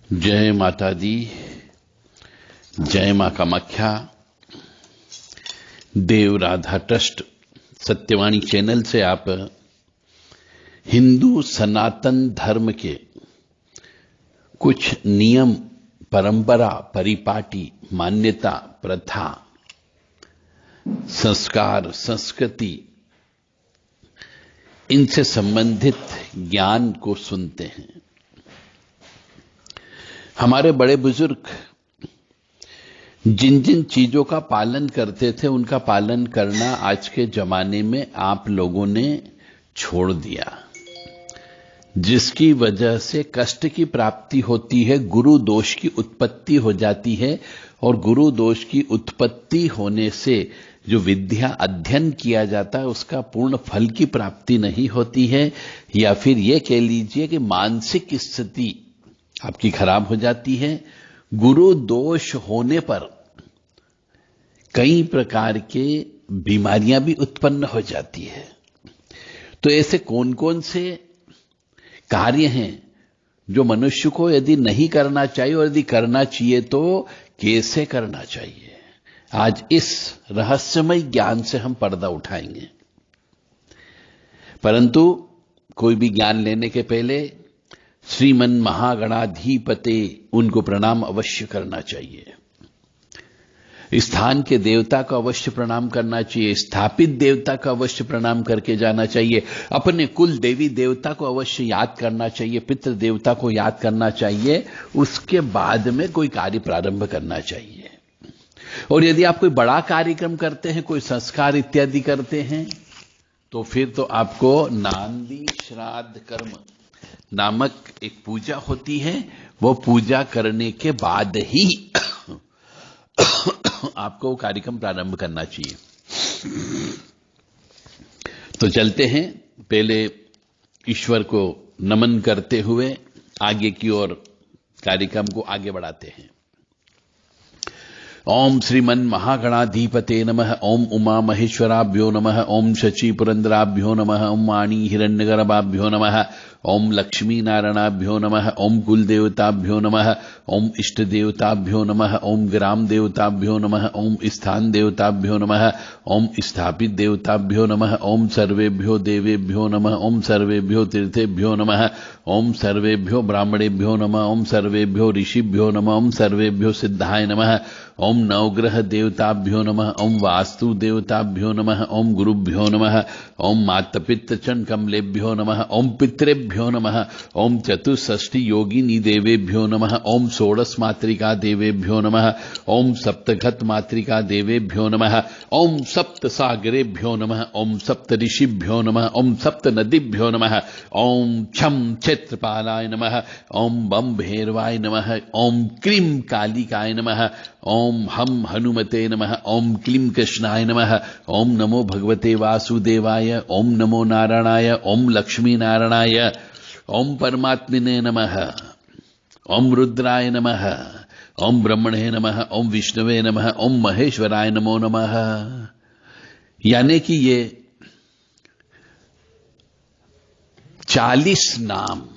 जय माता दी, जय मां कामाख्या। देव राधा ट्रस्ट सत्यवाणी चैनल से आप हिंदू सनातन धर्म के कुछ नियम, परंपरा, परिपाटी, मान्यता, प्रथा, संस्कार, संस्कृति, इनसे संबंधित ज्ञान को सुनते हैं। हमारे बड़े बुजुर्ग जिन जिन चीजों का पालन करते थे, उनका पालन करना आज के जमाने में आप लोगों ने छोड़ दिया, जिसकी वजह से कष्ट की प्राप्ति होती है, गुरु दोष की उत्पत्ति हो जाती है। और गुरु दोष की उत्पत्ति होने से जो विद्या अध्ययन किया जाता है उसका पूर्ण फल की प्राप्ति नहीं होती है, या फिर यह कह लीजिए कि मानसिक स्थिति आपकी खराब हो जाती है। गुरु दोष होने पर कई प्रकार के बीमारियां भी उत्पन्न हो जाती है। तो ऐसे कौन कौन से कार्य हैं जो मनुष्य को यदि नहीं करना चाहिए, और यदि करना चाहिए तो कैसे करना चाहिए, आज इस रहस्यमय ज्ञान से हम पर्दा उठाएंगे। परंतु कोई भी ज्ञान लेने के पहले श्रीमन महागणाधिपते उनको प्रणाम अवश्य करना चाहिए। स्थान के देवता को अवश्य प्रणाम करना चाहिए, स्थापित देवता को अवश्य प्रणाम करके जाना चाहिए, अपने कुल देवी देवता को अवश्य याद करना चाहिए, पितृ देवता को याद करना चाहिए। उसके बाद में कोई कार्य प्रारंभ करना चाहिए। और यदि आप कोई बड़ा कार्यक्रम करते हैं, कोई संस्कार इत्यादि करते हैं, तो फिर तो आपको नांदी श्राद्ध कर्म नामक एक पूजा होती है। वो पूजा करने के बाद ही आपको कार्यक्रम प्रारंभ करना चाहिए। तो चलते हैं, पहले ईश्वर को नमन करते हुए आगे की ओर कार्यक्रम को आगे बढ़ाते हैं। ओम श्रीमन महागणाधिपते नमः। ओम उमा महेश्वराभ्यो नमः। ओम शची पुरंदराभ्यो नमः। ओम वाणी हिरण्यगर्भाभ्यो नमः। ओम लक्ष्मी नारायणाभ्यो नमः। ओम कुल देवताभ्यो नमः। ओम इष्ट देवताभ्यो नमः। ओम ग्राम देवताभ्यो नमः। ओम स्थान देवताभ्यो नमः। ओम स्थापित देवताभ्यो नमः। ओम सर्वेभ्यो देवेभ्यो नमः। ओम सर्वेभ्यो तीर्थेभ्यो नमः। ओम सर्वेभ्यो ब्राह्मणेभ्यो नमः। ओम सर्वेभ्यो ऋषिभ्यो नमः। ओम सर्वेभ्यो सिद्धाय नमः। ओम नवग्रह देवताभ्यो नमः। ओम वास्तु देवताभ्यो नमः। ओम गुरुभ्यो नमः। ओम मातपित्त चण कमलेभ्यो नमः। ओम पितृभ्यो नमः। ओम चतुष्षष्टि योगिनी देवेभ्यो नमः। ओम षोडश मातृका देवेभ्यो नमः। ओम सप्तघत मातृका देवेभ्यो नमः। ओम सप्त सागरेभ्यो नमः। ओम सप्त ऋषिभ्यो नमः। ओम सप्त नदीभ्यो नमः। ओम छम क्षेत्रपालाय नमः। ओम बम भैरवाय नमः। ओम क्रीम कालिकाय नमः। ओम हम हनुमते नमः। ओम क्लीं कृष्णाय नमः। ओम नमो भगवते वासुदेवाय। ओम नमो नारायणाय। ओम लक्ष्मी नारायणाय। ओम परमात्मने नमः। ओम रुद्राय नमः। ओम ब्रह्मणे नमः। ओम विष्णुवे नमः। ओम महेश्वराय नमो नमः। यानी कि ये 40 नाम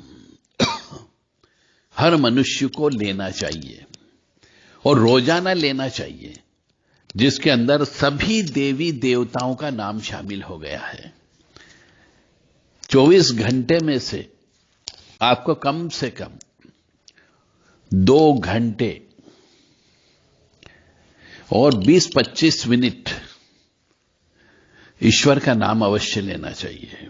हर मनुष्य को लेना चाहिए, और रोजाना लेना चाहिए, जिसके अंदर सभी देवी देवताओं का नाम शामिल हो गया है। 24 घंटे में से आपको कम से कम 2 घंटे और 20-25 मिनट ईश्वर का नाम अवश्य लेना चाहिए।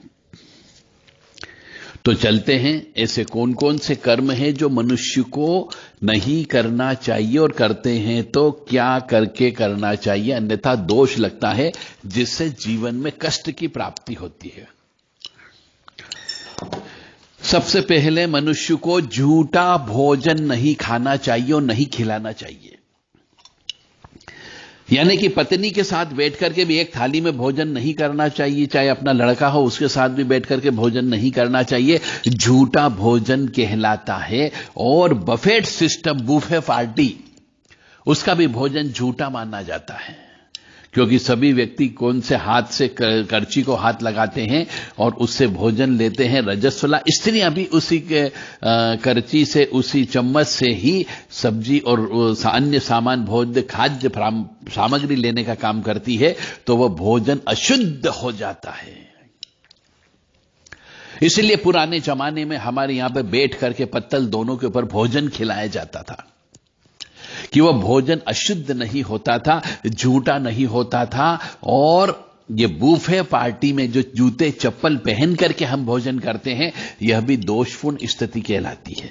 तो चलते हैं, ऐसे कौन कौन से कर्म हैं जो मनुष्य को नहीं करना चाहिए, और करते हैं तो क्या करके करना चाहिए, अन्यथा दोष लगता है, जिससे जीवन में कष्ट की प्राप्ति होती है। सबसे पहले मनुष्य को झूठा भोजन नहीं खाना चाहिए और नहीं खिलाना चाहिए। यानी कि पत्नी के साथ बैठ करके भी एक थाली में भोजन नहीं करना चाहिए, चाहे अपना लड़का हो उसके साथ भी बैठ करके भोजन नहीं करना चाहिए। झूठा भोजन कहलाता है। और बफेट सिस्टम, बूफे पार्टी, उसका भी भोजन झूठा माना जाता है, क्योंकि सभी व्यक्ति कौन से हाथ से करची को हाथ लगाते हैं और उससे भोजन लेते हैं, रजस्वला। स्त्रियां भी उसी के करची से, उसी चम्मच से ही सब्जी और अन्य सामान, भोज्य खाद्य सामग्री लेने का काम करती है, तो वह भोजन अशुद्ध हो जाता है। इसलिए पुराने जमाने में हमारे यहां पे बैठ करके पत्तल दोनों के ऊपर भोजन खिलाया जाता था कि वह भोजन अशुद्ध नहीं होता था, झूठा नहीं होता था। और ये बूफे पार्टी में जो जूते चप्पल पहन करके हम भोजन करते हैं, यह भी दोषपूर्ण स्थिति कहलाती है।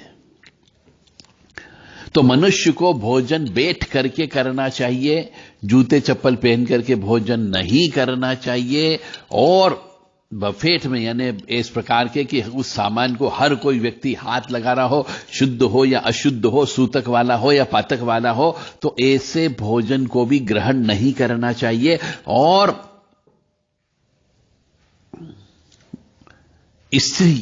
तो मनुष्य को भोजन बैठ करके करना चाहिए, जूते चप्पल पहन करके भोजन नहीं करना चाहिए। और बफेट में यानी इस प्रकार के कि उस सामान को हर कोई व्यक्ति हाथ लगा रहा हो, शुद्ध हो या अशुद्ध हो, सूतक वाला हो या पातक वाला हो, तो ऐसे भोजन को भी ग्रहण नहीं करना चाहिए। और स्त्री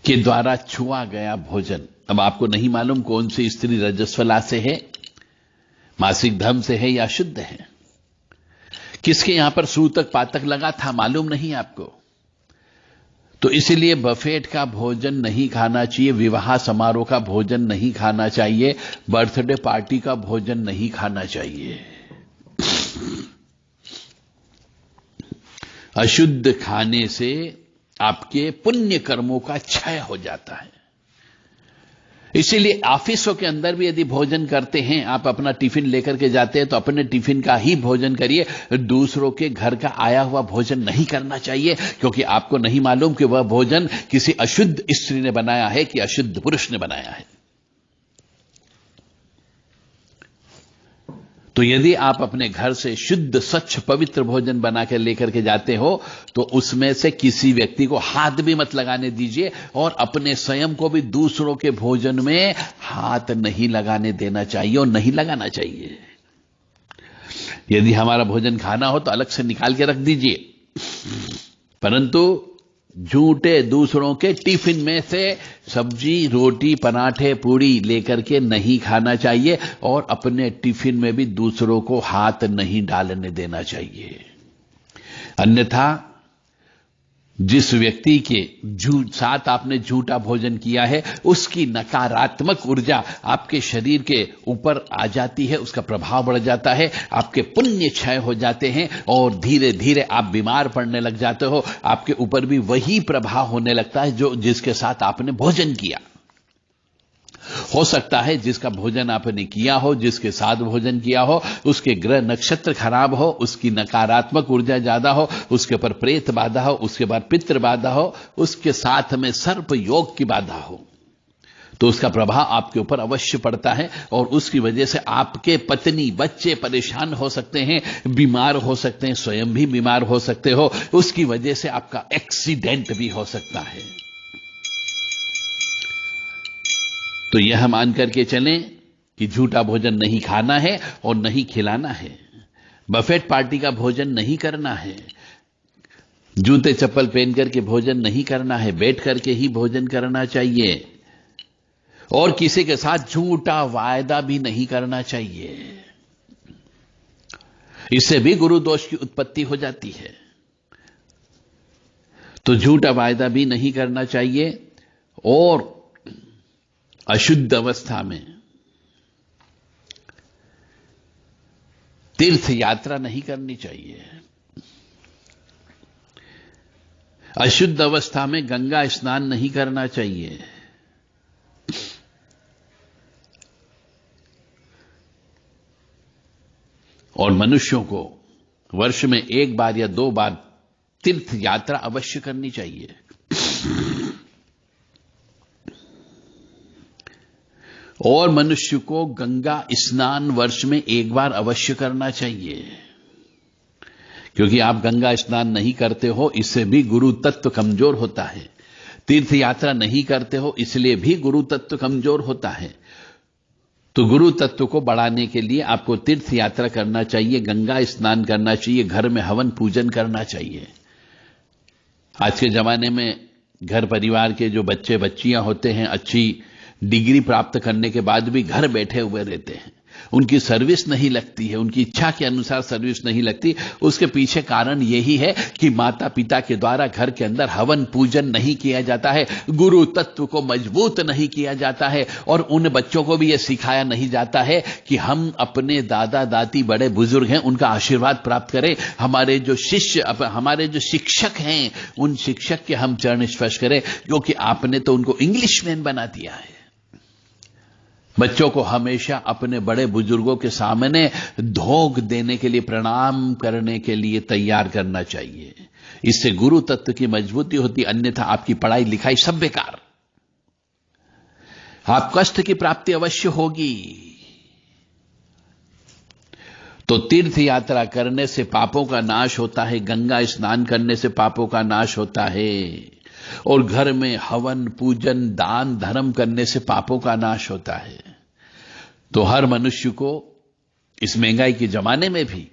के द्वारा छुआ गया भोजन, अब आपको नहीं मालूम कौन सी स्त्री रजस्वला से है, मासिक धर्म से है या शुद्ध है, किसके यहां पर सूतक पातक लगा था मालूम नहीं आपको। तो इसलिए बफेट का भोजन नहीं खाना चाहिए, विवाह समारोह का भोजन नहीं खाना चाहिए, बर्थडे पार्टी का भोजन नहीं खाना चाहिए। अशुद्ध खाने से आपके पुण्य कर्मों का क्षय हो जाता है। इसीलिए ऑफिसों के अंदर भी यदि भोजन करते हैं, आप अपना टिफिन लेकर के जाते हैं, तो अपने टिफिन का ही भोजन करिए, दूसरों के घर का आया हुआ भोजन नहीं करना चाहिए, क्योंकि आपको नहीं मालूम कि वह भोजन किसी अशुद्ध स्त्री ने बनाया है कि अशुद्ध पुरुष ने बनाया है। तो यदि आप अपने घर से शुद्ध स्वच्छ पवित्र भोजन बना कर लेकर के जाते हो, तो उसमें से किसी व्यक्ति को हाथ भी मत लगाने दीजिए, और अपने स्वयं को भी दूसरों के भोजन में हाथ नहीं लगाने देना चाहिए और नहीं लगाना चाहिए। यदि हमारा भोजन खाना हो तो अलग से निकाल के रख दीजिए, परंतु झूठे दूसरों के टिफिन में से सब्जी, रोटी, पराठे, पूड़ी लेकर के नहीं खाना चाहिए, और अपने टिफिन में भी दूसरों को हाथ नहीं डालने देना चाहिए। अन्यथा जिस व्यक्ति के साथ आपने झूठा भोजन किया है, उसकी नकारात्मक ऊर्जा आपके शरीर के ऊपर आ जाती है, उसका प्रभाव बढ़ जाता है, आपके पुण्य क्षय हो जाते हैं, और धीरे धीरे आप बीमार पड़ने लग जाते हो। आपके ऊपर भी वही प्रभाव होने लगता है जो जिसके साथ आपने भोजन किया। हो सकता है जिसका भोजन आपने किया हो, जिसके साथ भोजन किया हो, उसके ग्रह नक्षत्र खराब हो, उसकी नकारात्मक ऊर्जा ज्यादा हो, उसके ऊपर प्रेत बाधा हो, उसके बाद पितृ बाधा हो, उसके साथ में सर्प योग की बाधा हो, तो उसका प्रभाव आपके ऊपर अवश्य पड़ता है, और उसकी वजह से आपके पत्नी बच्चे परेशान हो सकते हैं, बीमार हो सकते हैं, स्वयं भी बीमार हो सकते हो, उसकी वजह से आपका एक्सीडेंट भी हो सकता है। तो यह मान करके चलें कि झूठा भोजन नहीं खाना है और नहीं खिलाना है, बफेट पार्टी का भोजन नहीं करना है, जूते चप्पल पहन करके भोजन नहीं करना है, बैठ करके ही भोजन करना चाहिए, और किसी के साथ झूठा वायदा भी नहीं करना चाहिए। इससे भी गुरु दोष की उत्पत्ति हो जाती है। तो झूठा वायदा भी नहीं करना चाहिए, और अशुद्ध अवस्था में तीर्थ यात्रा नहीं करनी चाहिए। अशुद्ध अवस्था में गंगा स्नान नहीं करना चाहिए। और मनुष्यों को वर्ष में 1 बार या 2 बार तीर्थ यात्रा अवश्य करनी चाहिए। और मनुष्य को गंगा स्नान वर्ष में 1 बार अवश्य करना चाहिए, क्योंकि आप गंगा स्नान नहीं करते हो, इससे भी गुरु तत्व कमजोर होता है। तीर्थ यात्रा नहीं करते हो, इसलिए भी गुरु तत्व कमजोर होता है। तो गुरु तत्व को बढ़ाने के लिए आपको तीर्थ यात्रा करना चाहिए, गंगा स्नान करना चाहिए, घर में हवन पूजन करना चाहिए। आज के जमाने में घर परिवार के जो बच्चे बच्चियां होते हैं, अच्छी डिग्री प्राप्त करने के बाद भी घर बैठे हुए रहते हैं, उनकी सर्विस नहीं लगती है, उनकी इच्छा के अनुसार सर्विस नहीं लगती। उसके पीछे कारण यही है कि माता पिता के द्वारा घर के अंदर हवन पूजन नहीं किया जाता है, गुरु तत्व को मजबूत नहीं किया जाता है, और उन बच्चों को भी यह सिखाया नहीं जाता है कि हम अपने दादा दादी बड़े बुजुर्ग हैं उनका आशीर्वाद प्राप्त करें, हमारे जो शिष्य, हमारे जो शिक्षक हैं उन शिक्षक के हम चरण स्पर्श करें, क्योंकि आपने तो उनको इंग्लिशमैन बना दिया है। बच्चों को हमेशा अपने बड़े बुजुर्गों के सामने धोख देने के लिए, प्रणाम करने के लिए तैयार करना चाहिए। इससे गुरु तत्व की मजबूती होती, अन्यथा आपकी पढ़ाई लिखाई सब बेकार। आप कष्ट की प्राप्ति अवश्य होगी। तो तीर्थ यात्रा करने से पापों का नाश होता है, गंगा स्नान करने से पापों का नाश होता है, और घर में हवन पूजन दान धर्म करने से पापों का नाश होता है। तो हर मनुष्य को इस महंगाई के जमाने में भी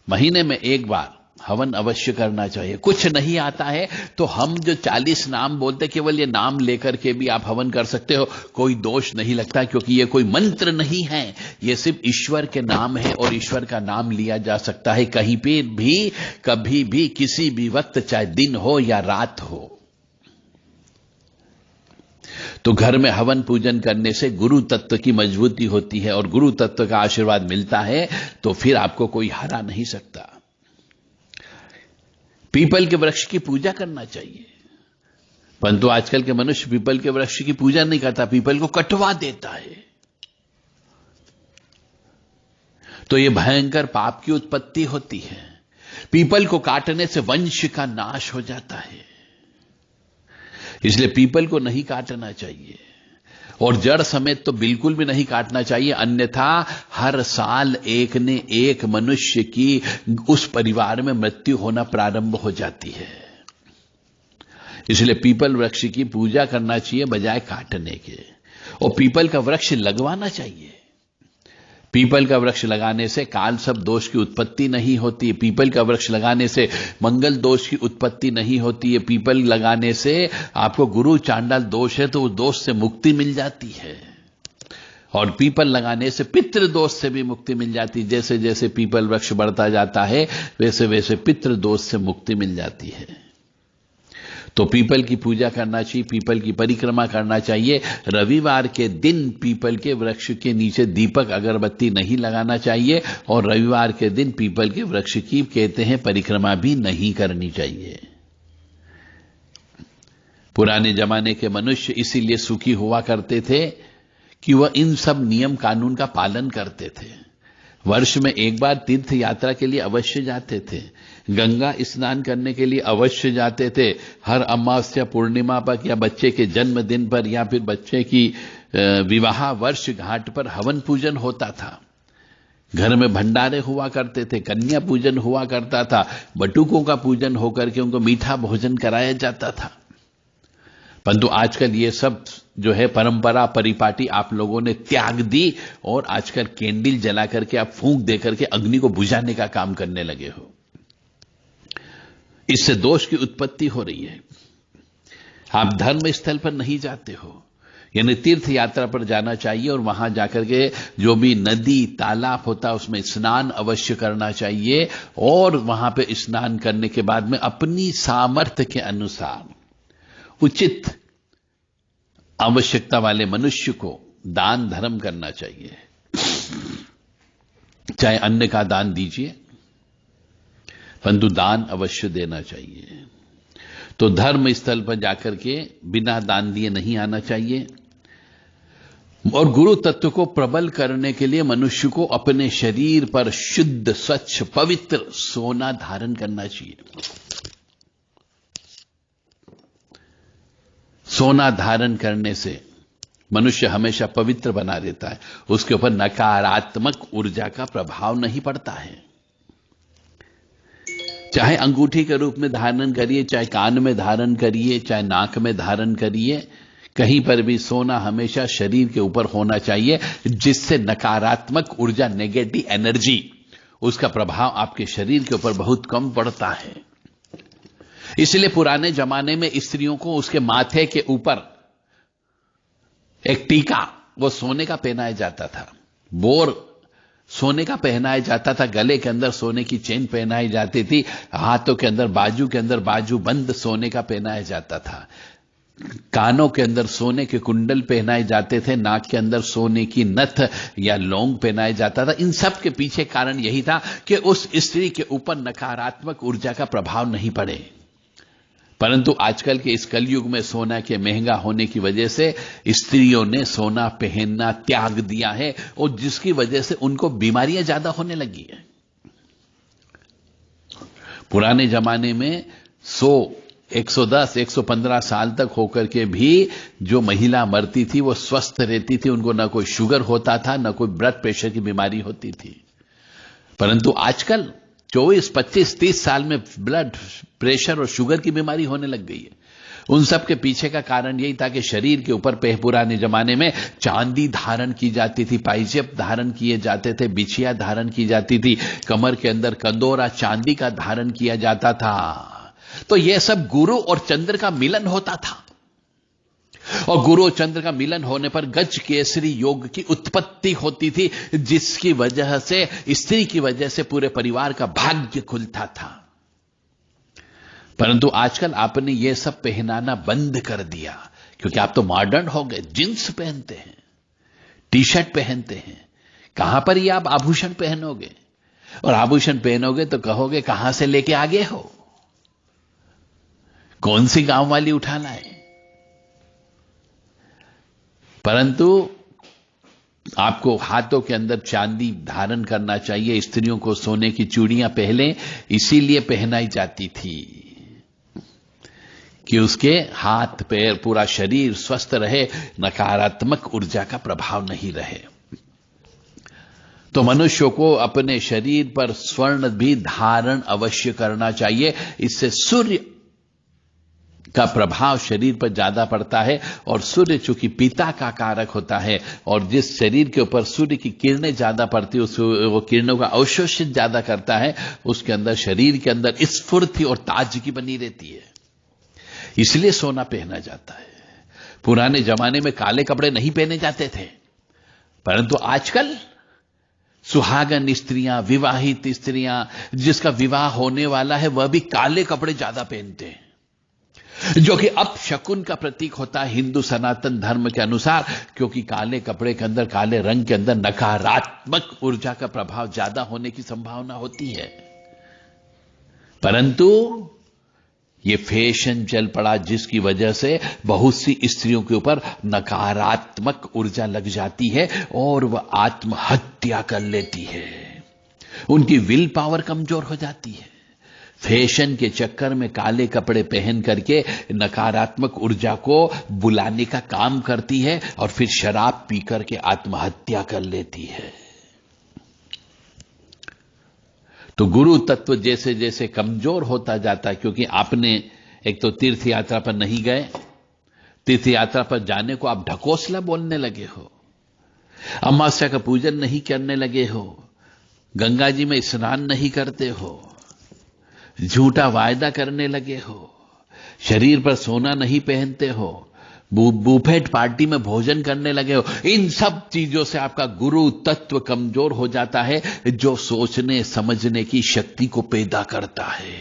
महीने में एक बार हवन अवश्य करना चाहिए। कुछ नहीं आता है तो हम जो 40 नाम बोलते, केवल ये नाम लेकर के भी आप हवन कर सकते हो, कोई दोष नहीं लगता, क्योंकि ये कोई मंत्र नहीं है, ये सिर्फ ईश्वर के नाम है, और ईश्वर का नाम लिया जा सकता है कहीं पे भी, कभी भी, किसी भी वक्त, चाहे दिन हो या रात हो। तो घर में हवन पूजन करने से गुरु तत्व की मजबूती होती है, और गुरु तत्व का आशीर्वाद मिलता है, तो फिर आपको कोई हरा नहीं सकता। पीपल के वृक्ष की पूजा करना चाहिए, परंतु आजकल के मनुष्य पीपल के वृक्ष की पूजा नहीं करता, पीपल को कटवा देता है। तो यह भयंकर पाप की उत्पत्ति होती है। पीपल को काटने से वंश का नाश हो जाता है, इसलिए पीपल को नहीं काटना चाहिए, और जड़ समेत तो बिल्कुल भी नहीं काटना चाहिए, अन्यथा हर साल एक ने एक मनुष्य की उस परिवार में मृत्यु होना प्रारंभ हो जाती है। इसलिए पीपल वृक्ष की पूजा करना चाहिए बजाय काटने के, और पीपल का वृक्ष लगवाना चाहिए। पीपल का वृक्ष लगाने से काल सब दोष की उत्पत्ति नहीं होती, पीपल का वृक्ष लगाने से मंगल दोष की उत्पत्ति नहीं होती है, पीपल लगाने से आपको गुरु चांडाल दोष है तो उस दोष से मुक्ति मिल जाती है, और पीपल लगाने से पितृ दोष से भी मुक्ति मिल जाती है। जैसे जैसे पीपल वृक्ष बढ़ता जाता है वैसे वैसे पितृ दोष से मुक्ति मिल जाती है। तो पीपल की पूजा करना चाहिए, पीपल की परिक्रमा करना चाहिए। रविवार के दिन पीपल के वृक्ष के नीचे दीपक अगरबत्ती नहीं लगाना चाहिए, और रविवार के दिन पीपल के वृक्ष की कहते हैं परिक्रमा भी नहीं करनी चाहिए। पुराने जमाने के मनुष्य इसीलिए सुखी हुआ करते थे कि वह इन सब नियम कानून का पालन करते थे। वर्ष में एक बार तीर्थ यात्रा के लिए अवश्य जाते थे, गंगा स्नान करने के लिए अवश्य जाते थे, हर अमावस्या पूर्णिमा पर या बच्चे के जन्मदिन पर या फिर बच्चे की विवाह वर्ष घाट पर हवन पूजन होता था, घर में भंडारे हुआ करते थे, कन्या पूजन हुआ करता था, बटुकों का पूजन होकर के उनको मीठा भोजन कराया जाता था। परंतु आजकल ये सब जो है परंपरा परिपाटी आप लोगों ने त्याग दी, और आजकल कैंडल जला करके आप फूंक देकर के अग्नि को बुझाने का काम करने लगे हो। इससे दोष की उत्पत्ति हो रही है। आप धर्म स्थल पर नहीं जाते हो, यानी तीर्थ यात्रा पर जाना चाहिए, और वहां जाकर के जो भी नदी तालाब होता है उसमें स्नान अवश्य करना चाहिए, और वहां पे स्नान करने के बाद में अपनी सामर्थ्य के अनुसार उचित आवश्यकता वाले मनुष्य को दान धर्म करना चाहिए। चाहे अन्न का दान दीजिए, परंतु दान अवश्य देना चाहिए। तो धर्म स्थल पर जाकर के बिना दान दिए नहीं आना चाहिए। और गुरु तत्व को प्रबल करने के लिए मनुष्य को अपने शरीर पर शुद्ध स्वच्छ पवित्र सोना धारण करना चाहिए। सोना धारण करने से मनुष्य हमेशा पवित्र बना रहता है, उसके ऊपर नकारात्मक ऊर्जा का प्रभाव नहीं पड़ता है। चाहे अंगूठी के रूप में धारण करिए, चाहे कान में धारण करिए, चाहे नाक में धारण करिए, कहीं पर भी सोना हमेशा शरीर के ऊपर होना चाहिए, जिससे नकारात्मक ऊर्जा नेगेटिव एनर्जी उसका प्रभाव आपके शरीर के ऊपर बहुत कम पड़ता है। इसलिए पुराने जमाने में स्त्रियों को उसके माथे के ऊपर एक टीका वो सोने का पहनाया जाता था। बोर सोने का पहनाया जाता था, गले के अंदर सोने की चेन पहनाई जाती थी, हाथों के अंदर बाजू बंद सोने का पहनाया जाता था, कानों के अंदर सोने के कुंडल पहनाए जाते थे, नाक के अंदर सोने की नथ या लौंग पहनाया जाता था। इन सब के पीछे कारण यही था कि उस स्त्री के ऊपर नकारात्मक ऊर्जा का प्रभाव नहीं पड़े। परंतु आजकल के इस कलयुग में सोना के महंगा होने की वजह से स्त्रियों ने सोना पहनना त्याग दिया है, और जिसकी वजह से उनको बीमारियां ज्यादा होने लगी है। पुराने जमाने में 110, 115 साल तक होकर के भी जो महिला मरती थी वो स्वस्थ रहती थी, उनको ना कोई शुगर होता था, ना कोई ब्लड प्रेशर की बीमारी होती थी। परंतु आजकल 24, 25, 30 साल में ब्लड प्रेशर और शुगर की बीमारी होने लग गई है। उन सब के पीछे का कारण यही था कि शरीर के ऊपर पुराने जमाने में चांदी धारण की जाती थी, पाइजेब धारण किए जाते थे, बिछिया धारण की जाती थी, कमर के अंदर कंदोरा चांदी का धारण किया जाता था। तो यह सब गुरु और चंद्र का मिलन होता था, और गुरु और चंद्र का मिलन होने पर गज केसरी योग की उत्पत्ति होती थी, जिसकी वजह से स्त्री की वजह से पूरे परिवार का भाग्य खुलता था। परंतु आजकल आपने यह सब पहनाना बंद कर दिया, क्योंकि आप तो मॉडर्न हो गए, जींस पहनते हैं, टी शर्ट पहनते हैं। कहां पर ये आप आभूषण पहनोगे? और आभूषण पहनोगे तो कहोगे कहां से लेके आगे हो, कौन सी गांव वाली उठा लाए। परंतु आपको हाथों के अंदर चांदी धारण करना चाहिए। स्त्रियों को सोने की चूड़ियां पहले इसीलिए पहनाई जाती थी कि उसके हाथ पैर पूरा शरीर स्वस्थ रहे, नकारात्मक ऊर्जा का प्रभाव नहीं रहे। तो मनुष्य को अपने शरीर पर स्वर्ण भी धारण अवश्य करना चाहिए। इससे सूर्य का प्रभाव शरीर पर ज्यादा पड़ता है, और सूर्य चूंकि पिता का कारक होता है, और जिस शरीर के ऊपर सूर्य की किरणें ज्यादा पड़ती है वो किरणों का अवशोषित ज्यादा करता है, उसके अंदर शरीर के अंदर स्फूर्ति और ताजगी बनी रहती है। इसलिए सोना पहना जाता है। पुराने जमाने में काले कपड़े नहीं पहने जाते थे, परंतु आजकल सुहागन स्त्रियां, विवाहित स्त्रियां, जिसका विवाह होने वाला है, वह भी काले कपड़े ज्यादा पहनते हैं, जो कि अपशकुन का प्रतीक होता है हिंदू सनातन धर्म के अनुसार, क्योंकि काले कपड़े के अंदर, काले रंग के अंदर नकारात्मक ऊर्जा का प्रभाव ज्यादा होने की संभावना होती है। परंतु ये फैशन चल पड़ा, जिसकी वजह से बहुत सी स्त्रियों के ऊपर नकारात्मक ऊर्जा लग जाती है और वह आत्महत्या कर लेती है। उनकी विल पावर कमजोर हो जाती है। फैशन के चक्कर में काले कपड़े पहन करके नकारात्मक ऊर्जा को बुलाने का काम करती है, और फिर शराब पी करके आत्महत्या कर लेती है। तो गुरु तत्व जैसे जैसे कमजोर होता जाता है, क्योंकि आपने एक तो तीर्थ यात्रा पर नहीं गए, तीर्थ यात्रा पर जाने को आप ढकोसला बोलने लगे हो, अमावस्या का पूजन नहीं करने लगे हो, गंगा जी में स्नान नहीं करते हो, झूठा वायदा करने लगे हो, शरीर पर सोना नहीं पहनते हो, बुफेट पार्टी में भोजन करने लगे हो। इन सब चीजों से आपका गुरु तत्व कमजोर हो जाता है, जो सोचने समझने की शक्ति को पैदा करता है।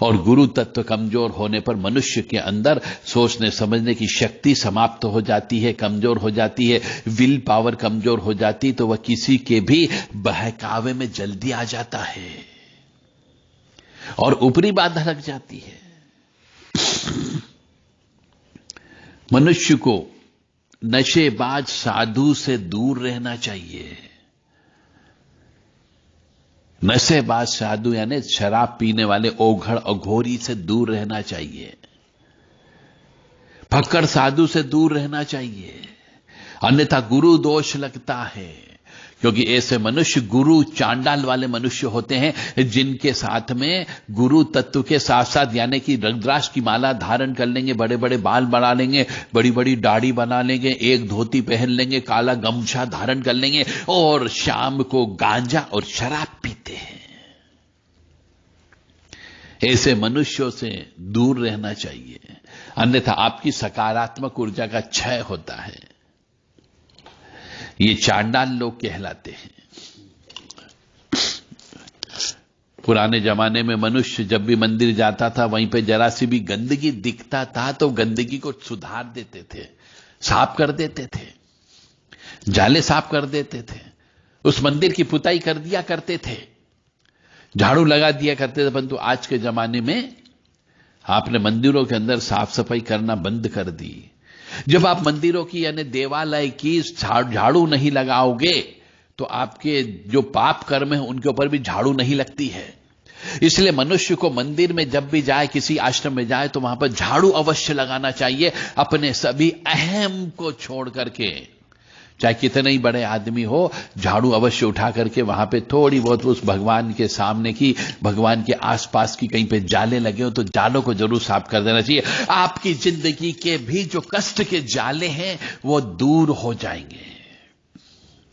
और गुरु तत्व कमजोर होने पर मनुष्य के अंदर सोचने समझने की शक्ति समाप्त हो जाती है, कमजोर हो जाती है, विल पावर कमजोर हो जाती, तो वह किसी के भी बहकावे में जल्दी आ जाता है और ऊपरी बाधा लग जाती है। मनुष्य को नशेबाज साधु से दूर रहना चाहिए। नशेबाज साधु यानी शराब पीने वाले ओघड़ अघोरी से दूर रहना चाहिए। फक्कड़ साधु से दूर रहना चाहिए, अन्यथा गुरु दोष लगता है। क्योंकि ऐसे मनुष्य गुरु चांडाल वाले मनुष्य होते हैं, जिनके साथ में गुरु तत्व के साथ साथ यानी कि रुद्राक्ष की माला धारण कर लेंगे, बड़े बड़े बाल बना लेंगे, बड़ी बड़ी दाढ़ी बना लेंगे, एक धोती पहन लेंगे, काला गमछा धारण कर लेंगे, और शाम को गांजा और शराब पीते हैं। ऐसे मनुष्यों से दूर रहना चाहिए, अन्यथा आपकी सकारात्मक ऊर्जा का क्षय होता है। ये चांडाल लोग कहलाते हैं। पुराने जमाने में मनुष्य जब भी मंदिर जाता था, वहीं पे जरा सी भी गंदगी दिखता था तो गंदगी को सुधार देते थे, साफ कर देते थे, जाले साफ कर देते थे, उस मंदिर की पुताई कर दिया करते थे, झाड़ू लगा दिया करते थे। परंतु आज के जमाने में आपने मंदिरों के अंदर साफ सफाई करना बंद कर दी। जब आप मंदिरों की यानी देवालय की झाड़ू नहीं लगाओगे तो आपके जो पाप कर्म है उनके ऊपर भी झाड़ू नहीं लगती है। इसलिए मनुष्य को मंदिर में जब भी जाए, किसी आश्रम में जाए, तो वहां पर झाड़ू अवश्य लगाना चाहिए, अपने सभी अहम को छोड़ करके। चाहे कितने ही बड़े आदमी हो, झाड़ू अवश्य उठा करके वहां पे थोड़ी बहुत उस भगवान के सामने की, भगवान के आसपास की कहीं पे जाले लगे हो तो जालों को जरूर साफ कर देना चाहिए। आपकी जिंदगी के भी जो कष्ट के जाले हैं वो दूर हो जाएंगे।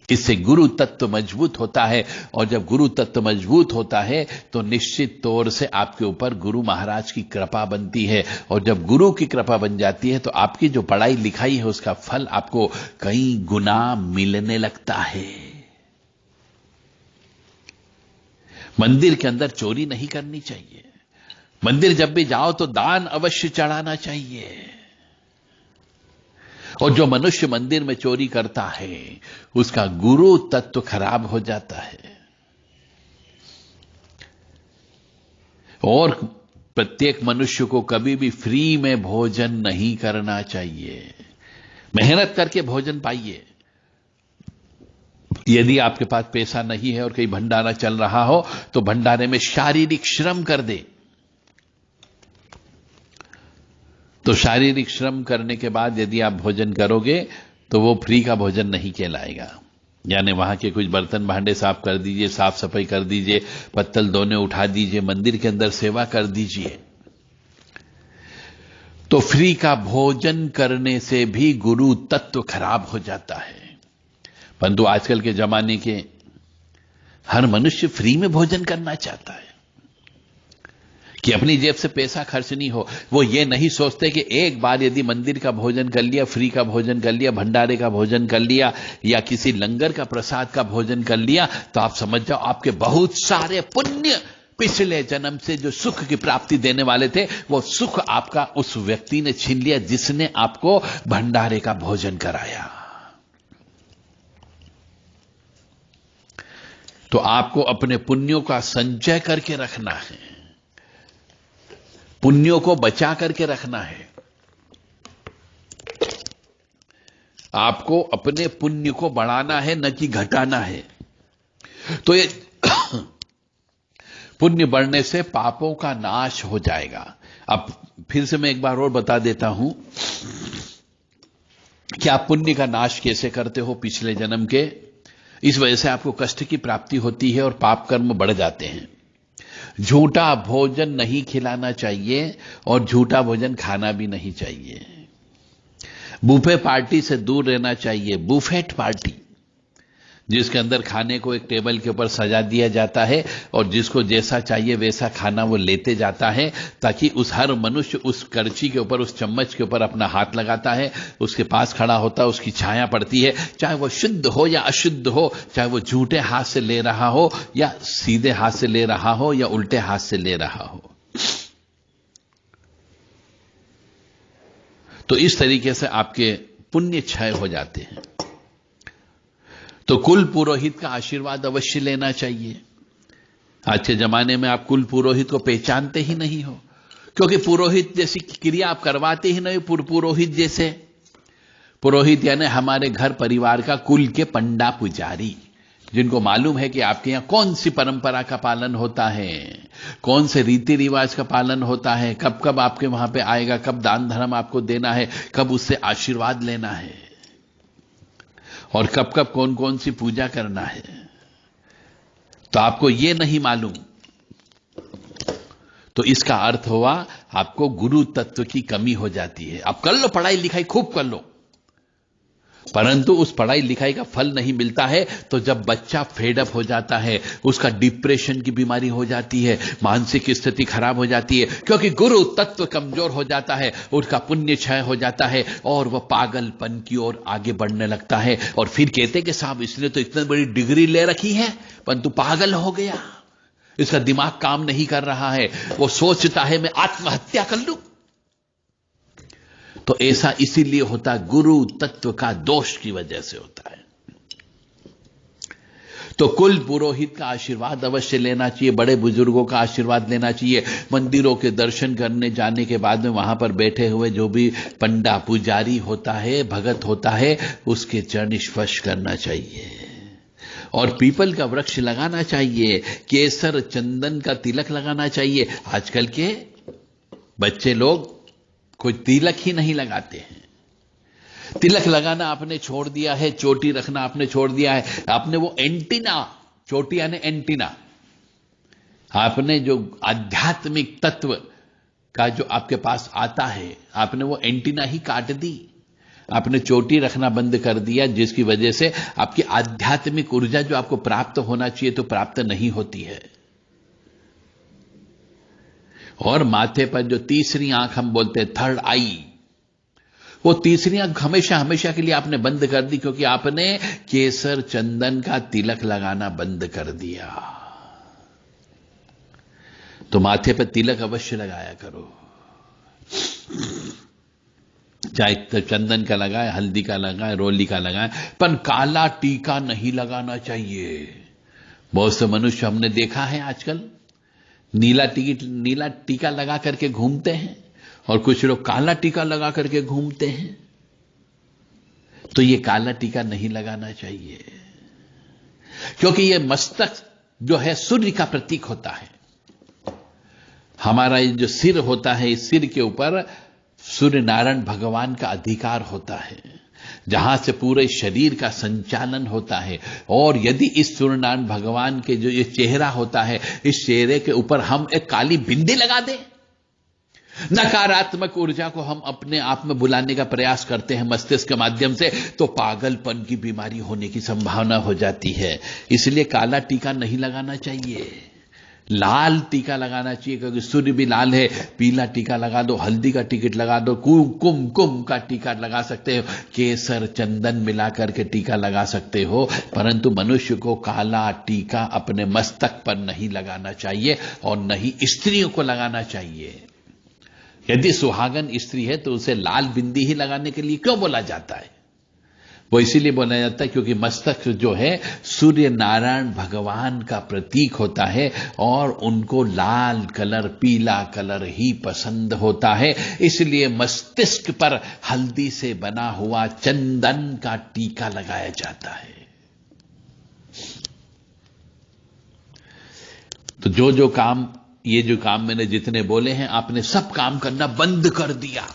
इससे गुरु तत्व मजबूत होता है, और जब गुरु तत्व मजबूत होता है तो निश्चित तौर से आपके ऊपर गुरु महाराज की कृपा बनती है, और जब गुरु की कृपा बन जाती है तो आपकी जो पढ़ाई लिखाई है उसका फल आपको कई गुना मिलने लगता है। मंदिर के अंदर चोरी नहीं करनी चाहिए। मंदिर जब भी जाओ तो दान अवश्य चढ़ाना चाहिए। और जो मनुष्य मंदिर में चोरी करता है उसका गुरु तत्व खराब हो जाता है। और प्रत्येक मनुष्य को कभी भी फ्री में भोजन नहीं करना चाहिए। मेहनत करके भोजन पाइए। यदि आपके पास पैसा नहीं है और कहीं भंडारा चल रहा हो तो भंडारे में शारीरिक श्रम कर दे। तो शारीरिक श्रम करने के बाद यदि आप भोजन करोगे तो वो फ्री का भोजन नहीं कहलाएगा। यानी वहां के कुछ बर्तन भांडे साफ कर दीजिए, साफ सफाई कर दीजिए, पत्तल दोने उठा दीजिए, मंदिर के अंदर सेवा कर दीजिए। तो फ्री का भोजन करने से भी गुरु तत्व खराब हो जाता है। परंतु आजकल के जमाने के हर मनुष्य फ्री में भोजन करना चाहता है कि अपनी जेब से पैसा खर्च नहीं हो। वो ये नहीं सोचते कि एक बार यदि मंदिर का भोजन कर लिया, फ्री का भोजन कर लिया, भंडारे का भोजन कर लिया, या किसी लंगर का प्रसाद का भोजन कर लिया, तो आप समझ जाओ आपके बहुत सारे पुण्य पिछले जन्म से जो सुख की प्राप्ति देने वाले थे वो सुख आपका उस व्यक्ति ने छीन लिया जिसने आपको भंडारे का भोजन कराया। तो आपको अपने पुण्यों का संचय करके रखना है, पुण्यों को बचा करके रखना है। आपको अपने पुण्य को बढ़ाना है, न कि घटाना है। तो ये पुण्य बढ़ने से पापों का नाश हो जाएगा। अब फिर से मैं एक बार और बता देता हूं कि आप पुण्य का नाश कैसे करते हो पिछले जन्म के। इस वजह से आपको कष्ट की प्राप्ति होती है और पाप कर्म बढ़ जाते हैं। झूठा भोजन नहीं खिलाना चाहिए और झूठा भोजन खाना भी नहीं चाहिए। बुफे पार्टी से दूर रहना चाहिए। बुफेट पार्टी जिसके अंदर खाने को एक टेबल के ऊपर सजा दिया जाता है और जिसको जैसा चाहिए वैसा खाना वो लेते जाता है, ताकि उस हर मनुष्य उस करछी के ऊपर, उस चम्मच के ऊपर अपना हाथ लगाता है, उसके पास खड़ा होता है, उसकी छाया पड़ती है। चाहे वो शुद्ध हो या अशुद्ध हो, चाहे वो झूठे हाथ से ले रहा हो या सीधे हाथ से ले रहा हो या उल्टे हाथ से ले रहा हो। तो इस तरीके से आपके पुण्य क्षय हो जाते हैं। तो कुल पुरोहित का आशीर्वाद अवश्य लेना चाहिए। आज के जमाने में आप कुल पुरोहित को पहचानते ही नहीं हो, क्योंकि पुरोहित जैसी क्रिया आप करवाते ही नहीं। पुरोहित जैसे पुरोहित यानी हमारे घर परिवार का कुल के पंडा पुजारी, जिनको मालूम है कि आपके यहां कौन सी परंपरा का पालन होता है, कौन से रीति रिवाज का पालन होता है, कब कब आपके वहां पे आएगा, कब दान धर्म आपको देना है, कब उससे आशीर्वाद लेना है, और कब कब कौन कौन सी पूजा करना है। तो आपको यह नहीं मालूम, तो इसका अर्थ हुआ आपको गुरु तत्व की कमी हो जाती है। आप कर लो, पढ़ाई लिखाई खूब कर लो, परंतु उस पढ़ाई लिखाई का फल नहीं मिलता है तो जब बच्चा फेडअप हो जाता है, उसका डिप्रेशन की बीमारी हो जाती है, मानसिक स्थिति खराब हो जाती है, क्योंकि गुरु तत्व कमजोर हो जाता है, उसका पुण्य क्षय हो जाता है और वह पागलपन की ओर आगे बढ़ने लगता है। और फिर कहते कि साहब इसने तो इतनी बड़ी डिग्री ले रखी है परंतु पागल हो गया, इसका दिमाग काम नहीं कर रहा है, वो सोचता है मैं आत्महत्या कर लूं। तो ऐसा इसीलिए होता, गुरु तत्व का दोष की वजह से होता है। तो कुल पुरोहित का आशीर्वाद अवश्य लेना चाहिए, बड़े बुजुर्गों का आशीर्वाद लेना चाहिए। मंदिरों के दर्शन करने जाने के बाद में वहां पर बैठे हुए जो भी पंडा पुजारी होता है, भगत होता है, उसके चरण स्पर्श करना चाहिए और पीपल का वृक्ष लगाना चाहिए, केसर चंदन का तिलक लगाना चाहिए। आजकल के बच्चे लोग कोई तिलक ही नहीं लगाते हैं। तिलक लगाना आपने छोड़ दिया है, चोटी रखना आपने छोड़ दिया है, आपने वो एंटीना, चोटी यानी एंटीना, आपने जो आध्यात्मिक तत्व का जो आपके पास आता है, आपने वो एंटीना ही काट दी। आपने चोटी रखना बंद कर दिया, जिसकी वजह से आपकी आध्यात्मिक ऊर्जा जो आपको प्राप्त होना चाहिए तो प्राप्त नहीं होती है। और माथे पर जो तीसरी आंख हम बोलते हैं, थर्ड आई, वो तीसरी आंख हमेशा हमेशा के लिए आपने बंद कर दी, क्योंकि आपने केसर चंदन का तिलक लगाना बंद कर दिया। तो माथे पर तिलक अवश्य लगाया करो, चाहे चंदन का लगाए, हल्दी का लगाए, रोली का लगाए, पर काला टीका नहीं लगाना चाहिए। बहुत से मनुष्य हमने देखा है आजकल नीला टीका लगा करके घूमते हैं और कुछ लोग काला टीका लगा करके घूमते हैं। तो ये काला टीका नहीं लगाना चाहिए, क्योंकि ये मस्तक जो है सूर्य का प्रतीक होता है। हमारा ये जो सिर होता है, इस सिर के ऊपर सूर्य नारायण भगवान का अधिकार होता है, जहां से पूरे शरीर का संचालन होता है। और यदि इस सूर्यनारायण भगवान के जो ये चेहरा होता है, इस चेहरे के ऊपर हम एक काली बिंदी लगा दें, नकारात्मक ऊर्जा को हम अपने आप में बुलाने का प्रयास करते हैं मस्तिष्क के माध्यम से, तो पागलपन की बीमारी होने की संभावना हो जाती है। इसलिए काला टीका नहीं लगाना चाहिए, लाल टीका लगाना चाहिए, क्योंकि सूर्य भी लाल है। पीला टीका लगा दो, हल्दी का टिकट लगा दो, कुमकुम का टीका लगा सकते हो, केसर चंदन मिलाकर के टीका लगा सकते हो, परंतु मनुष्य को काला टीका अपने मस्तक पर नहीं लगाना चाहिए और नहीं स्त्रियों को लगाना चाहिए। यदि सुहागन स्त्री है तो उसे लाल बिंदी ही लगाने के लिए क्यों बोला जाता है? वो इसीलिए बोला जाता है क्योंकि मस्तक जो है सूर्य नारायण भगवान का प्रतीक होता है और उनको लाल कलर, पीला कलर ही पसंद होता है। इसलिए मस्तिष्क पर हल्दी से बना हुआ चंदन का टीका लगाया जाता है। तो जो काम, ये जो काम मैंने जितने बोले हैं, आपने सब काम करना बंद कर दिया।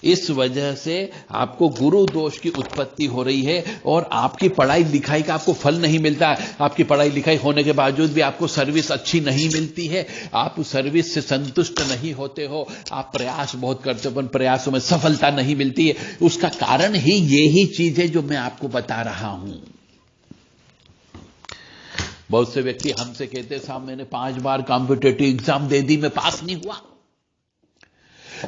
इस वजह से आपको गुरु दोष की उत्पत्ति हो रही है और आपकी पढ़ाई लिखाई का आपको फल नहीं मिलता है। आपकी पढ़ाई लिखाई होने के बावजूद भी आपको सर्विस अच्छी नहीं मिलती है, आप सर्विस से संतुष्ट नहीं होते हो, आप प्रयास बहुत करते हो पर प्रयासों में सफलता नहीं मिलती है। उसका कारण ही यही चीज है जो मैं आपको बता रहा हूं। बहुत से व्यक्ति हमसे कहते साहब मैंने 5 बार कॉम्पिटिटिव एग्जाम दे दी, मैं पास नहीं हुआ।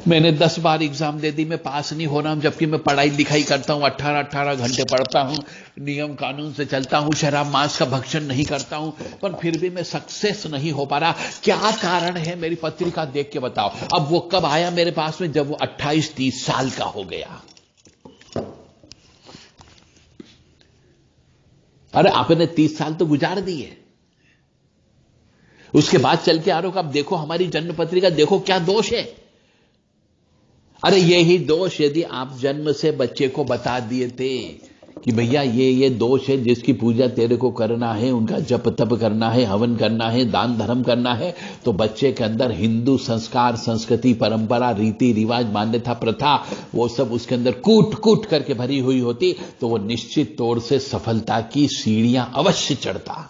मैंने 10 बार एग्जाम दे दी, मैं पास नहीं हो रहा हूं, जबकि मैं पढ़ाई लिखाई करता हूं, 18-18 घंटे पढ़ता हूं, नियम कानून से चलता हूं, शराब मांस का भक्षण नहीं करता हूं, पर फिर भी मैं सक्सेस नहीं हो पा रहा। क्या कारण है? मेरी पत्रिका देख के बताओ। अब वो कब आया मेरे पास में? जब वो 28-30 साल का हो गया। अरे आपने 30 साल तो गुजार दिए, उसके बाद चल के आ रहे हो, अब देखो हमारी जन्म पत्रिका, देखो क्या दोष है। अरे यही दोष यदि आप जन्म से बच्चे को बता दिए थे कि भैया ये दोष है, जिसकी पूजा तेरे को करना है, उनका जप तप करना है, हवन करना है, दान धर्म करना है, तो बच्चे के अंदर हिंदू संस्कार, संस्कृति, परंपरा, रीति रिवाज, मान्यता, प्रथा, वो सब उसके अंदर कूट कूट करके भरी हुई होती, तो वो निश्चित तौर से सफलता की सीढ़ियां अवश्य चढ़ता।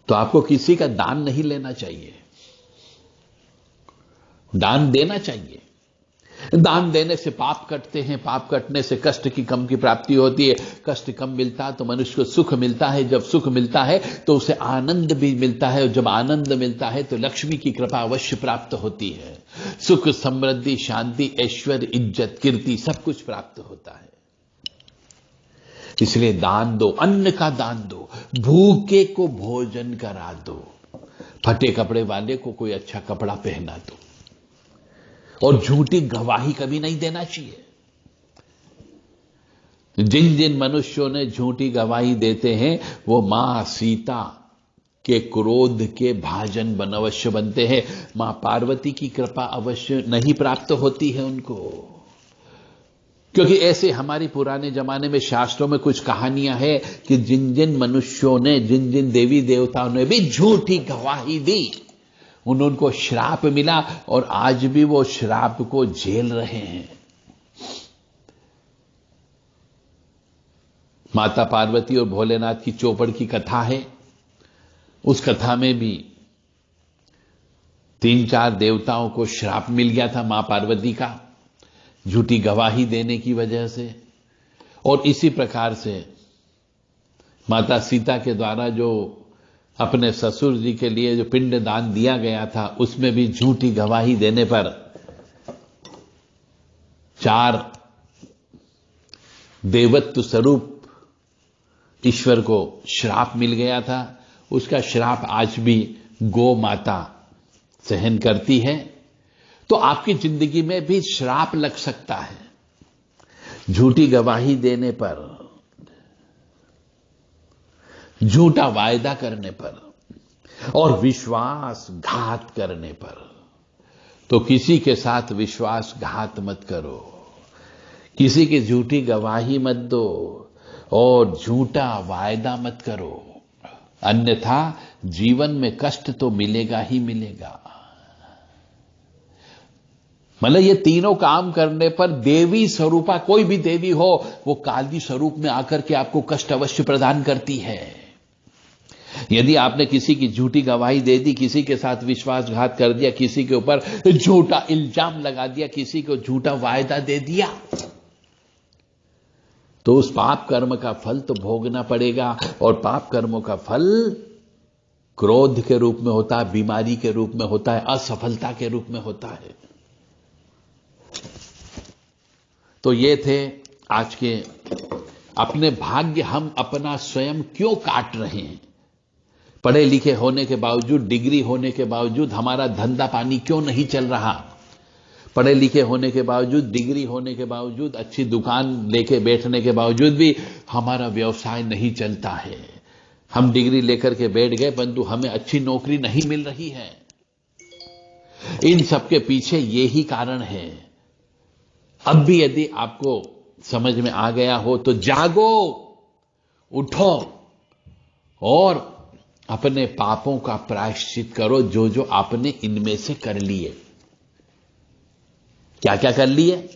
तो आपको किसी का दान नहीं लेना चाहिए, दान देना चाहिए। दान देने से पाप कटते हैं, पाप कटने से कष्ट की कम की प्राप्ति होती है, कष्ट कम मिलता है तो मनुष्य को सुख मिलता है, जब सुख मिलता है तो उसे आनंद भी मिलता है, और जब आनंद मिलता है तो लक्ष्मी की कृपा अवश्य प्राप्त होती है। सुख, समृद्धि, शांति, ऐश्वर्य, इज्जत, कीर्ति सब कुछ प्राप्त होता है। इसलिए दान दो, अन्न का दान दो, भूखे को भोजन करा दो, फटे कपड़े वाले को कोई अच्छा कपड़ा पहना दो, और झूठी गवाही कभी नहीं देना चाहिए। जिन जिन मनुष्यों ने झूठी गवाही देते हैं वो मां सीता के क्रोध के भाजन अवश्य बनते हैं, मां पार्वती की कृपा अवश्य नहीं प्राप्त होती है उनको। क्योंकि ऐसे हमारी पुराने जमाने में शास्त्रों में कुछ कहानियां हैं कि जिन जिन मनुष्यों ने, जिन जिन देवी देवताओं ने भी झूठी गवाही दी, उनको श्राप मिला, और आज भी वो श्राप को झेल रहे हैं। माता पार्वती और भोलेनाथ की चौपड़ की कथा है। उस कथा में भी 3-4 देवताओं को श्राप मिल गया था मां पार्वती का, झूठी गवाही देने की वजह से। और इसी प्रकार से माता सीता के द्वारा जो अपने ससुर जी के लिए जो पिंड दान दिया गया था, उसमें भी झूठी गवाही देने पर 4 देवत्व स्वरूप ईश्वर को श्राप मिल गया था। उसका श्राप आज भी गौ माता सहन करती है। तो आपकी जिंदगी में भी श्राप लग सकता है झूठी गवाही देने पर, झूठा वायदा करने पर, और विश्वासघात करने पर। तो किसी के साथ विश्वासघात मत करो, किसी की झूठी गवाही मत दो, और झूठा वायदा मत करो, अन्यथा जीवन में कष्ट तो मिलेगा ही मिलेगा। मतलब ये तीनों काम करने पर देवी स्वरूपा, कोई भी देवी हो, वो काली स्वरूप में आकर के आपको कष्ट अवश्य प्रदान करती है। यदि आपने किसी की झूठी गवाही दे दी, किसी के साथ विश्वासघात कर दिया, किसी के ऊपर झूठा इल्जाम लगा दिया, किसी को झूठा वायदा दे दिया, तो उस पाप कर्म का फल तो भोगना पड़ेगा। और पाप कर्मों का फल क्रोध के रूप में होता है, बीमारी के रूप में होता है, असफलता के रूप में होता है। तो ये थे आज के अपने भाग्य हम अपना स्वयं क्यों काट रहे हैं। पढ़े लिखे होने के बावजूद, डिग्री होने के बावजूद हमारा धंधा पानी क्यों नहीं चल रहा। पढ़े लिखे होने के बावजूद, डिग्री होने के बावजूद, अच्छी दुकान लेके बैठने के बावजूद भी हमारा व्यवसाय नहीं चलता है। हम डिग्री लेकर के बैठ गए परंतु हमें अच्छी नौकरी नहीं मिल रही है। इन सब के पीछे यही कारण है। अब भी यदि आपको समझ में आ गया हो तो जागो, उठो और अपने पापों का प्रायश्चित करो, जो जो आपने इनमें से कर लिए। क्या क्या कर लिए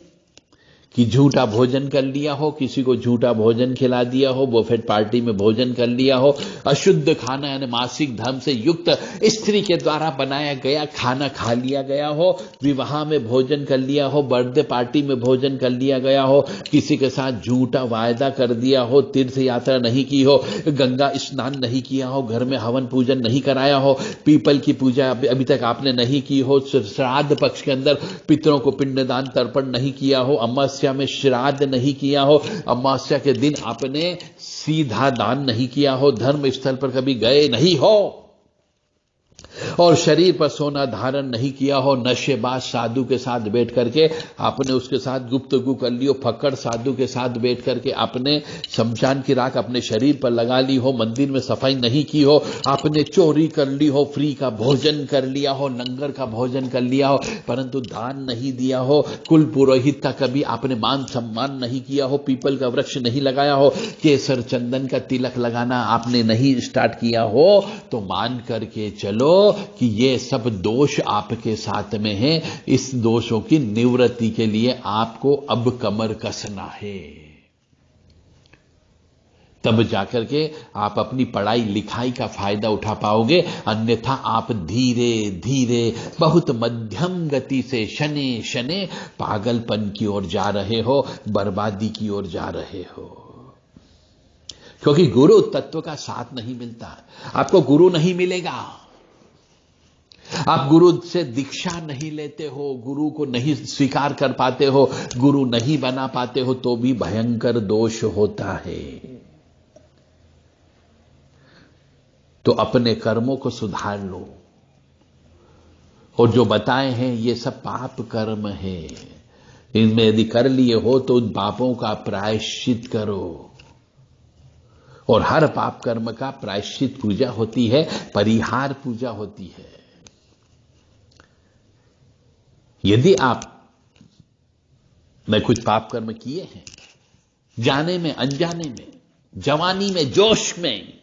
कि झूठा भोजन कर लिया हो, किसी को झूठा भोजन खिला दिया हो, बुफेट पार्टी में भोजन कर लिया हो, अशुद्ध खाना यानी मासिक धर्म से युक्त स्त्री के द्वारा बनाया गया खाना खा लिया गया हो, विवाह में भोजन कर लिया हो, बर्थडे पार्टी में भोजन कर लिया गया हो, किसी के साथ झूठा वायदा कर दिया हो, तीर्थ यात्रा नहीं की हो, गंगा स्नान नहीं किया हो, घर में हवन पूजन नहीं कराया हो, पीपल की पूजा अभी तक आपने नहीं की हो, श्राद्ध पक्ष के अंदर पितरों को पिंडदान तर्पण नहीं किया हो, अमावस्या में श्राद्ध नहीं किया हो, अमावस्या के दिन आपने सीधा दान नहीं किया हो, धर्म स्थल पर कभी गए नहीं हो, और शरीर पर सोना धारण नहीं किया हो, नशेबाज साधु के साथ बैठ करके आपने उसके साथ गुफ्तगू कर ली हो, फक्कड़ साधु के साथ बैठ करके आपने शमशान की राख अपने शरीर पर लगा ली हो, मंदिर में सफाई नहीं की हो, आपने चोरी कर ली हो, फ्री का भोजन कर लिया हो, लंगर का भोजन कर लिया हो, परंतु दान नहीं दिया हो, कुल पुरोहित का कभी आपने मान सम्मान नहीं किया हो, पीपल का वृक्ष नहीं लगाया हो, केसर चंदन का तिलक लगाना आपने नहीं स्टार्ट किया हो, तो मान करके चलो कि ये सब दोष आपके साथ में है। इस दोषों की निवृत्ति के लिए आपको अब कमर कसना है। तब जाकर के आप अपनी पढ़ाई लिखाई का फायदा उठा पाओगे, अन्यथा आप धीरे धीरे बहुत मध्यम गति से शने शने पागलपन की ओर जा रहे हो, बर्बादी की ओर जा रहे हो। क्योंकि गुरु तत्व का साथ नहीं मिलता, आपको गुरु नहीं मिलेगा, आप गुरु से दीक्षा नहीं लेते हो, गुरु को नहीं स्वीकार कर पाते हो, गुरु नहीं बना पाते हो, तो भी भयंकर दोष होता है। तो अपने कर्मों को सुधार लो, और जो बताए हैं ये सब पाप कर्म है, इनमें यदि कर लिए हो तो उन पापों का प्रायश्चित करो। और हर पाप कर्म का प्रायश्चित पूजा होती है, परिहार पूजा होती है। यदि आप ने कुछ पाप कर्म किए हैं, जाने में, अनजाने में, जवानी में, जोश में,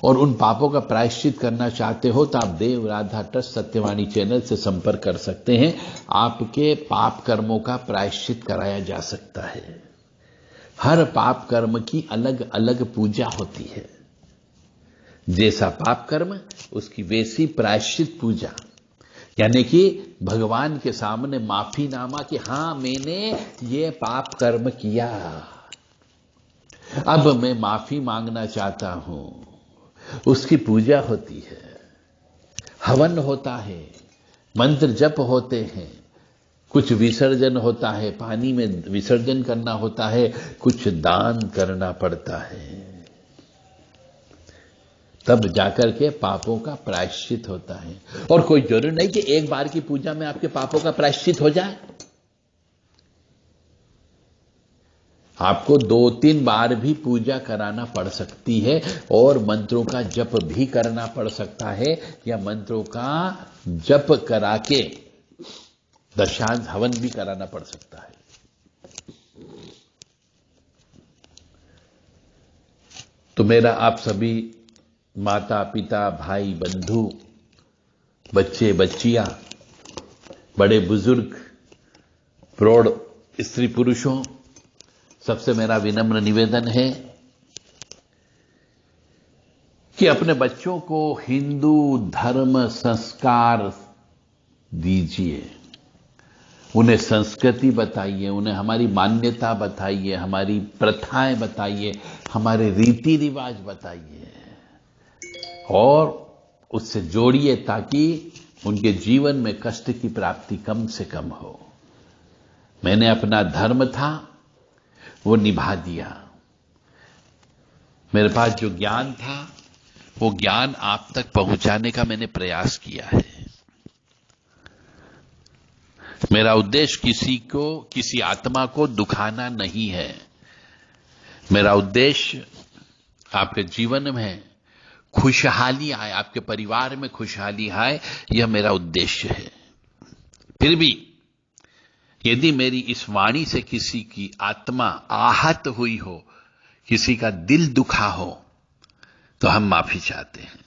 और उन पापों का प्रायश्चित करना चाहते हो, तो आप देव राधा ट्रस्ट सत्यवाणी चैनल से संपर्क कर सकते हैं। आपके पाप कर्मों का प्रायश्चित कराया जा सकता है। हर पाप कर्म की अलग अलग पूजा होती है, जैसा पाप कर्म उसकी वैसी प्रायश्चित पूजा, यानी कि भगवान के सामने माफीनामा कि हां मैंने ये पाप कर्म किया, अब मैं माफी मांगना चाहता हूं, उसकी पूजा होती है। हवन होता है, मंत्र जप होते हैं, कुछ विसर्जन होता है, पानी में विसर्जन करना होता है, कुछ दान करना पड़ता है, तब जाकर के पापों का प्रायश्चित होता है। और कोई जरूरी नहीं कि एक बार की पूजा में आपके पापों का प्रायश्चित हो जाए, आपको 2-3 बार भी पूजा कराना पड़ सकती है, और मंत्रों का जप भी करना पड़ सकता है, या मंत्रों का जप करा के दशांश हवन भी कराना पड़ सकता है। तो मेरा आप सभी माता पिता, भाई बंधु, बच्चे बच्चियां, बड़े बुजुर्ग, प्रौढ़ स्त्री पुरुषों, सबसे मेरा विनम्र निवेदन है कि अपने बच्चों को हिंदू धर्म संस्कार दीजिए, उन्हें संस्कृति बताइए, उन्हें हमारी मान्यता बताइए, हमारी प्रथाएं बताइए, हमारे रीति रिवाज बताइए, और उससे जोड़िए ताकि उनके जीवन में कष्ट की प्राप्ति कम से कम हो। मैंने अपना धर्म था वो निभा दिया, मेरे पास जो ज्ञान था वो ज्ञान आप तक पहुंचाने का मैंने प्रयास किया है। मेरा उद्देश्य किसी आत्मा को दुखाना नहीं है। मेरा उद्देश्य आपके जीवन में खुशहाली आए, आपके परिवार में खुशहाली आए, यह मेरा उद्देश्य है। फिर भी यदि मेरी इस वाणी से किसी की आत्मा आहत हुई हो, किसी का दिल दुखा हो, तो हम माफी चाहते हैं।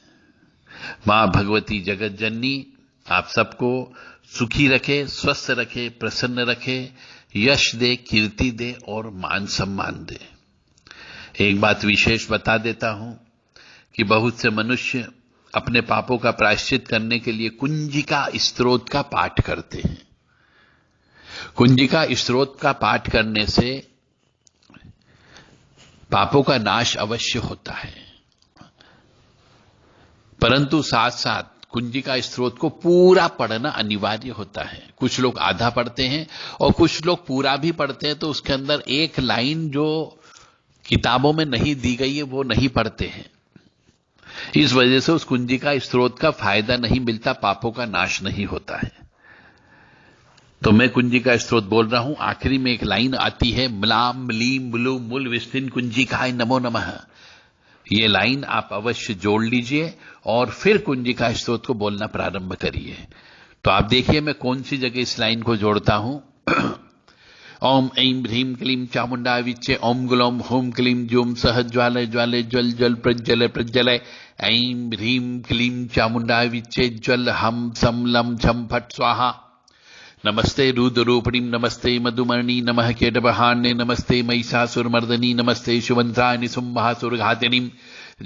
मां भगवती जगत जननी आप सबको सुखी रखे, स्वस्थ रखे, प्रसन्न रखे, यश दे, कीर्ति दे और मान सम्मान दे। एक बात विशेष बता देता हूं कि बहुत से मनुष्य अपने पापों का प्रायश्चित करने के लिए कुंजिका स्तोत्र का पाठ करते हैं। कुंजिका स्तोत्र का पाठ करने से पापों का नाश अवश्य होता है, परंतु साथ साथ कुंजिका स्तोत्र को पूरा पढ़ना अनिवार्य होता है। कुछ लोग आधा पढ़ते हैं और कुछ लोग पूरा भी पढ़ते हैं, तो उसके अंदर एक लाइन जो किताबों में नहीं दी गई है वो नहीं पढ़ते हैं। इस वजह से उस कुंजिका स्तोत्र का फायदा नहीं मिलता, पापों का नाश नहीं होता है। तो मैं कुंजिका स्तोत्र बोल रहा हूं, आखिरी में एक लाइन आती है, म्लाम म्लीम म्लू मूल विस्तिन कुंजिकाय नमो नमः। ये लाइन आप अवश्य जोड़ लीजिए और फिर कुंजिका स्तोत्र को बोलना प्रारंभ करिए। तो आप देखिए मैं कौन सी जगह इस लाइन को जोड़ता हूं। ओम ऐं ह्रीं क्लीं चामुंडा विच्चे ओम ग्लौम होम क्लीं ज्योम सह ज्वालय ज्वालय ज्वल ज्वल प्रज्वलय प्रज्वलय ऐं ह्रीं क्लीं चामुंडा विच्चे ज्वल हम सम लम झम फट स्वाहा। नमस्ते रुद्ररूपिणीं नमस्ते मधुमर्णी नमः केटवहान्ये नमस्ते महिषासुरमर्दनी नमस्ते शुभंत्राय निसुम्भासुरघातिनीं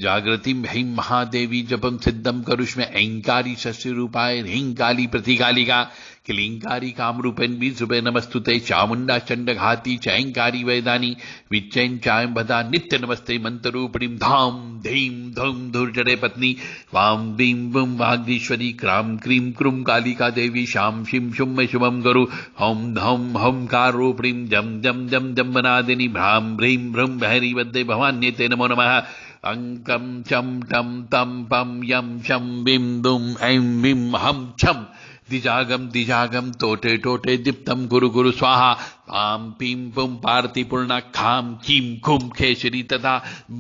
जागृतिं ह्रीं महादेवी जपं सिद्धं करुष्म ऐंकारी शस्यरूपाय ह्रीं काली प्रतिकालिका क्लींकारी कामरूपेण बीजरूपे नमस्तुते चामुंडा चंडघाती चैंकारी वैदानी विच्चैन चायं भदा नित्य नमस्ते मंत्ररूपिणीं धाम धीं धूम धूर्जरे पत्नी वाम बीं बुं वाग्दीश्वरी क्राम क्रीं क्रूं कालिका देवी शाम शिं शुम शुभम गुरु हौं धौं हौंकार रूपिणीं जम जम जम जम्बनादिनी भ्रां भ्रीं भ्रूं भैरी वद्दे भवान्यते नमो नमः अंकं चम टम तम पम यम शम बिम दुम ऐं विं हम छम दिजागम टोटे टोटे दीप्तम गुरु गुरु स्वाहा पाम पीम पुम पार्ति पूर्णा खाम कीम खुम खेशरी तथा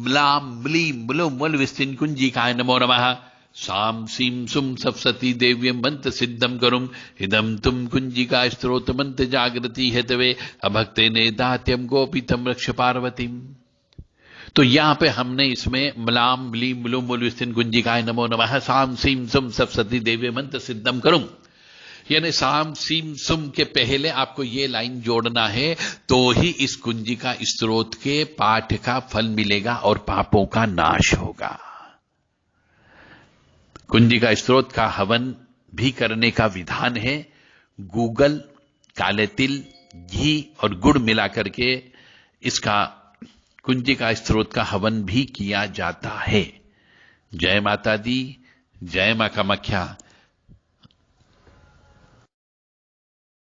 ब्लाम ब्लीम ब्लूम वल विस्तिन कुंजिकाय नमो नमः साम सीम सुम सप्सती देव्यम मंत्र सिद्धम करुम इदम तुम कुंजिका स्त्रोत मंत्र जागृति हेतवे अभक्ते ने दात्यम गोपितम रक्ष पार्वतीम। तो यहां पे हमने इसमें मलाम ब्लीम ब्लूम वल विस्तिन कुंजिकाय नमो नमः साम सीम सुम सप्सती देव्य मंत्र सिद्धम करुम, यानी साम सीम सुम के पहले आपको ये लाइन जोड़ना है तो ही इस कुंजिका स्त्रोत के पाठ का फल मिलेगा और पापों का नाश होगा। कुंजिका स्त्रोत का हवन भी करने का विधान है। गूगल, काले तिल, घी और गुड़ मिलाकर के इसका कुंजिका स्त्रोत का हवन भी किया जाता है। जय माता दी, जय मां कामाख्या,